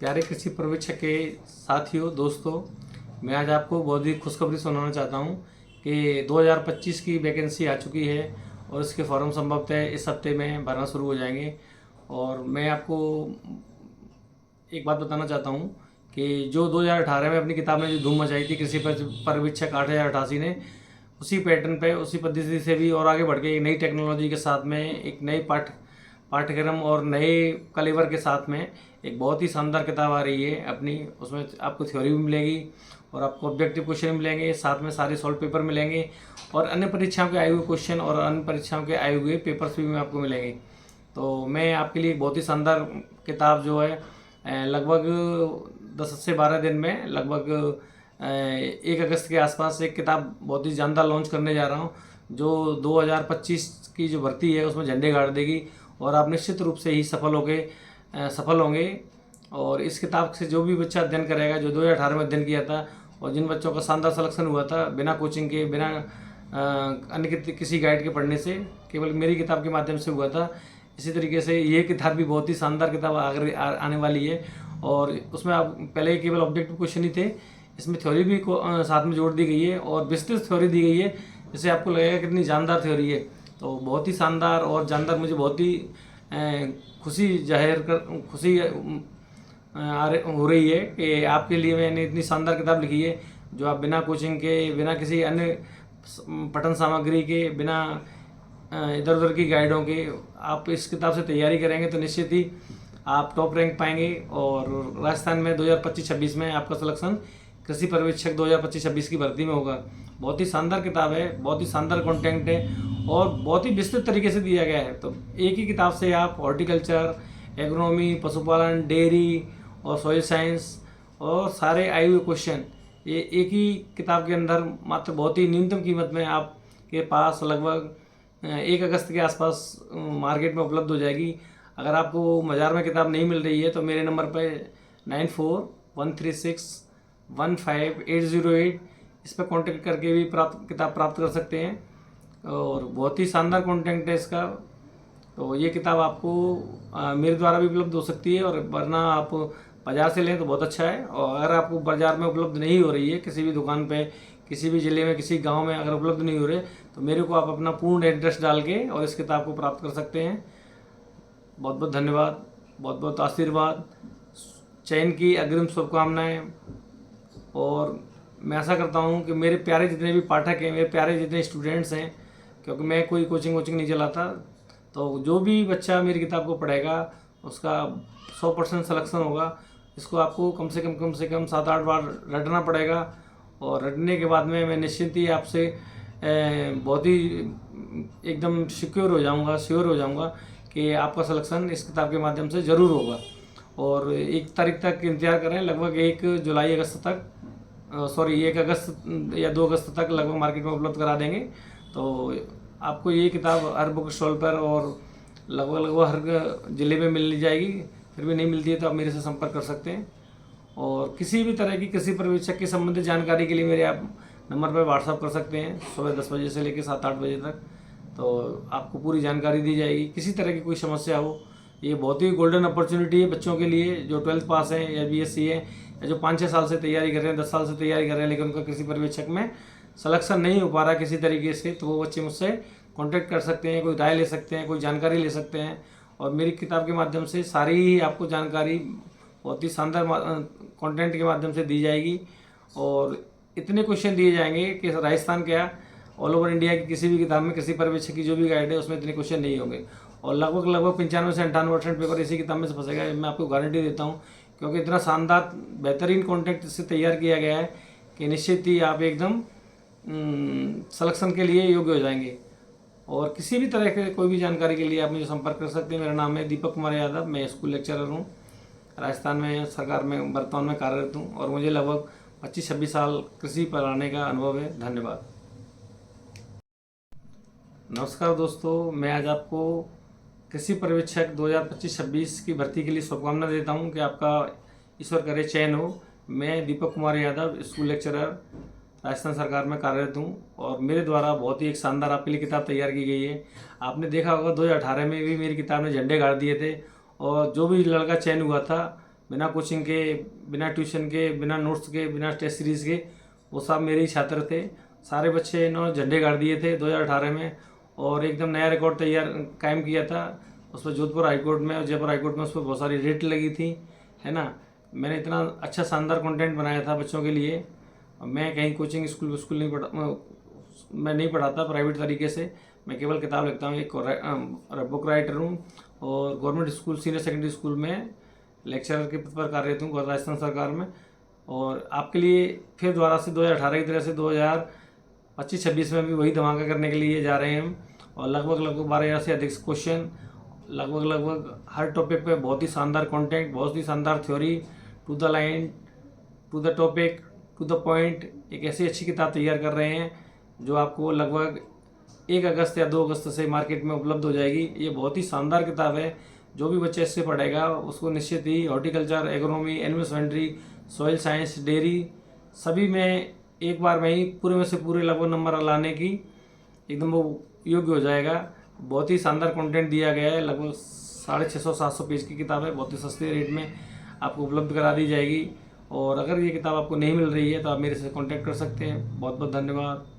प्यारे कृषि पर्यवेक्षक के साथियों दोस्तों, मैं आज आपको बहुत ही खुशखबरी सुनाना चाहता हूँ कि 2025 की वैकेंसी आ चुकी है और इसके फॉर्म संभवतः इस हफ्ते में भरना शुरू हो जाएंगे। और मैं आपको एक बात बताना चाहता हूँ कि जो 2018 में अपनी किताब में जो धूम मचाई थी कृषि पर्यवेक्षक 8088 ने, उसी पैटर्न पे उसी पद्धति से भी और आगे बढ़ के एक नई टेक्नोलॉजी के साथ में एक नई पाठ्यक्रम और नए कलेवर के साथ में एक बहुत ही शानदार किताब आ रही है अपनी। उसमें आपको थ्योरी भी मिलेगी और आपको ऑब्जेक्टिव क्वेश्चन मिलेंगे, साथ में सारे सॉल्व पेपर मिलेंगे और अन्य परीक्षाओं के आए हुए क्वेश्चन और अन्य परीक्षाओं के आए हुए पेपर्स भी आपको मिलेंगे। तो मैं आपके लिए बहुत ही शानदार किताब जो है लगभग 10 से 12 दिन में लगभग 1 अगस्त के आसपास एक किताब बहुत ही शानदार लॉन्च करने जा रहा हूँ, जो 2025 की जो भर्ती है उसमें झंडे गाड़ देगी और आप निश्चित रूप से ही सफल होंगे। और इस किताब से जो भी बच्चा अध्ययन करेगा, जो 2018 में अध्ययन किया था और जिन बच्चों का शानदार सिलेक्शन हुआ था बिना कोचिंग के, बिना अन्य किसी गाइड के पढ़ने से, केवल मेरी किताब के माध्यम से हुआ था, इसी तरीके से ये किताब भी बहुत ही शानदार किताब आने वाली है। और उसमें आप पहले केवल ऑब्जेक्टिव क्वेश्चन ही थे, इसमें थ्योरी भी साथ में जोड़ दी गई है और विस्तृत थ्योरी दी गई है, जिससे आपको लगेगा कितनी जानदार थ्योरी है। तो बहुत ही शानदार और जानदार, मुझे बहुत ही खुशी हो रही है कि आपके लिए मैंने इतनी शानदार किताब लिखी है, जो आप बिना कोचिंग के, बिना किसी अन्य पठन सामग्री के, बिना इधर उधर की गाइडों के आप इस किताब से तैयारी करेंगे तो निश्चित ही आप टॉप रैंक पाएंगे। और राजस्थान में 2025-26 में आपका सिलेक्शन कृषि पर्यवेक्षक 2025-26 की भर्ती में होगा। बहुत ही शानदार किताब है, बहुत ही शानदार कंटेंट है और बहुत ही विस्तृत तरीके से दिया गया है। तो एक ही किताब से आप हॉर्टिकल्चर, एग्रोनॉमी, पशुपालन, डेयरी और सॉइल साइंस और सारे आए हुए क्वेश्चन ये एक ही किताब के अंदर मात्र बहुत ही न्यूनतम कीमत में आपके पास लगभग 1 अगस्त के आसपास मार्केट में उपलब्ध हो जाएगी। अगर आपको बाज़ार में किताब नहीं मिल रही है तो मेरे नंबर पर 9413615808 इस पर कांटेक्ट करके भी किताब प्राप्त कर सकते हैं। और बहुत ही शानदार कंटेंट है इसका। तो ये किताब आपको मेरे द्वारा भी उपलब्ध हो सकती है और वरना आप बाज़ार से लें तो बहुत अच्छा है। और अगर आपको बाज़ार में उपलब्ध नहीं हो रही है, किसी भी दुकान पे, किसी भी ज़िले में, किसी गांव में अगर उपलब्ध नहीं हो रहे, तो मेरे को आप अपना पूर्ण एड्रेस डाल के और इस किताब को प्राप्त कर सकते हैं। बहुत बहुत धन्यवाद, बहुत बहुत आशीर्वाद, चयन की अग्रिम शुभकामनाएँ। और मैं आशा करता हूँ कि मेरे प्यारे जितने भी पाठक हैं, मेरे प्यारे जितने स्टूडेंट्स हैं, क्योंकि मैं कोई कोचिंग वोचिंग नहीं चलाता, तो जो भी बच्चा मेरी किताब को पढ़ेगा उसका 100% सिलेक्शन होगा। इसको आपको कम से कम 7-8 बार रटना पड़ेगा और रटने के बाद में मैं निश्चिंत ही आपसे बहुत ही एकदम श्योर हो जाऊंगा कि आपका सिलेक्शन इस किताब के माध्यम से ज़रूर होगा। और 1 तारीख तक इंतज़ार करें, लगभग 1 अगस्त या 2 अगस्त तक लगभग मार्केट में उपलब्ध करा देंगे। तो आपको ये किताब हर बुक स्टॉल पर और लगभग हर ज़िले में मिल जाएगी। फिर भी नहीं मिलती है तो आप मेरे से संपर्क कर सकते हैं। और किसी भी तरह की कृषि पर्यवेक्षक की संबंधित जानकारी के लिए मेरे आप नंबर पर व्हाट्सअप कर सकते हैं सुबह 10 बजे से लेकर 7-8 बजे तक। तो आपको पूरी जानकारी दी जाएगी। किसी तरह की कोई समस्या हो, ये बहुत ही गोल्डन अपॉर्चुनिटी है बच्चों के लिए जो 12th पास हैं या BSc है या जो 5-6 साल से तैयारी कर रहे हैं, 10 साल से तैयारी कर रहे हैं, लेकिन उनका कृषि पर्यवेक्षक में सिलेक्शन नहीं हो पा रहा किसी तरीके से, तो वो बच्चे मुझसे कांटेक्ट कर सकते हैं, कोई राय ले सकते हैं, कोई जानकारी ले सकते हैं। और मेरी किताब के माध्यम से सारी ही आपको जानकारी बहुत ही शानदार कंटेंट के माध्यम से दी जाएगी। और इतने क्वेश्चन दिए जाएंगे कि राजस्थान क्या, ऑल ओवर इंडिया की किसी भी किताब में कृषि पर्यवेक्षक की जो भी गाइड है उसमें इतने क्वेश्चन नहीं होंगे। और लगभग 95 से 98% पेपर इसी किताब में से फंसेगा, मैं आपको गारंटी देता हूँ, क्योंकि इतना शानदार बेहतरीन कंटेंट इससे तैयार किया गया है कि निश्चित ही आप एकदम सिलेक्शन के लिए योग्य हो जाएंगे। और किसी भी तरह के कोई भी जानकारी के लिए आप मुझे संपर्क कर सकते हैं। मेरा नाम है दीपक कुमार यादव, मैं स्कूल लेक्चरर हूँ, राजस्थान में सरकार में वर्तमान में कार्यरत हूँ और मुझे लगभग 25-26 साल कृषि पढ़ाने का अनुभव है। धन्यवाद। नमस्कार दोस्तों, मैं आज आपको कृषि पर्यवेक्षक 2025-26 की भर्ती के लिए शुभकामना देता हूं कि आपका ईश्वर करे चयन हो। मैं दीपक कुमार यादव, स्कूल लेक्चरर, राजस्थान सरकार में कार्यरत हूं और मेरे द्वारा बहुत ही एक शानदार आपके लिए किताब तैयार की गई है। आपने देखा होगा 2018 में भी मेरी किताब ने झंडे गाड़ दिए थे और जो भी लड़का चयन हुआ था बिना कोचिंग के, बिना ट्यूशन के, बिना नोट्स के, बिना टेस्ट सीरीज़ के, वो सब मेरे ही छात्र थे। सारे बच्चे इन्होंने झंडे गाड़ दिए थे 2018 में और एकदम नया रिकॉर्ड तैयार कायम किया था। उस पर जोधपुर हाईकोर्ट में और जयपुर हाईकोर्ट में उस पर बहुत सारी रेट लगी थी, है ना। मैंने इतना अच्छा शानदार कंटेंट बनाया था बच्चों के लिए। मैं कहीं कोचिंग स्कूल नहीं पढ़ा, मैं नहीं पढ़ाता प्राइवेट तरीके से, मैं केवल किताब लिखता हूँ। एक बुक राइटर हूँ और government school senior secondary school में लेक्चरर के पद पर कार्यरत हूँ राजस्थान सरकार में। और आपके लिए फिर दोबारा से 2018 की तरह से 2025-26 में भी वही धमाका करने के लिए जा रहे हैं हम। और लगभग 12,000 से अधिक क्वेश्चन, लगभग हर टॉपिक पे बहुत ही शानदार कंटेंट, बहुत ही शानदार theory, to the line, to the topic, to the point. एक ऐसी अच्छी किताब तैयार कर रहे हैं जो आपको लगभग 1 अगस्त या 2 अगस्त से मार्केट में उपलब्ध हो जाएगी। ये बहुत ही शानदार किताब है। जो भी बच्चा इससे पढ़ेगा उसको निश्चित ही horticulture, agronomy, animal husbandry, soil science, dairy, सभी में एक बार में ही पूरे में से पूरे लगभग नंबर लाने की एकदम वो योग्य हो जाएगा। बहुत ही शानदार कंटेंट दिया गया है। लगभग 650-700 पेज की किताब है। बहुत ही सस्ते रेट में आपको उपलब्ध करा दी जाएगी। और अगर ये किताब आपको नहीं मिल रही है तो आप मेरे से कांटेक्ट कर सकते हैं। बहुत बहुत धन्यवाद।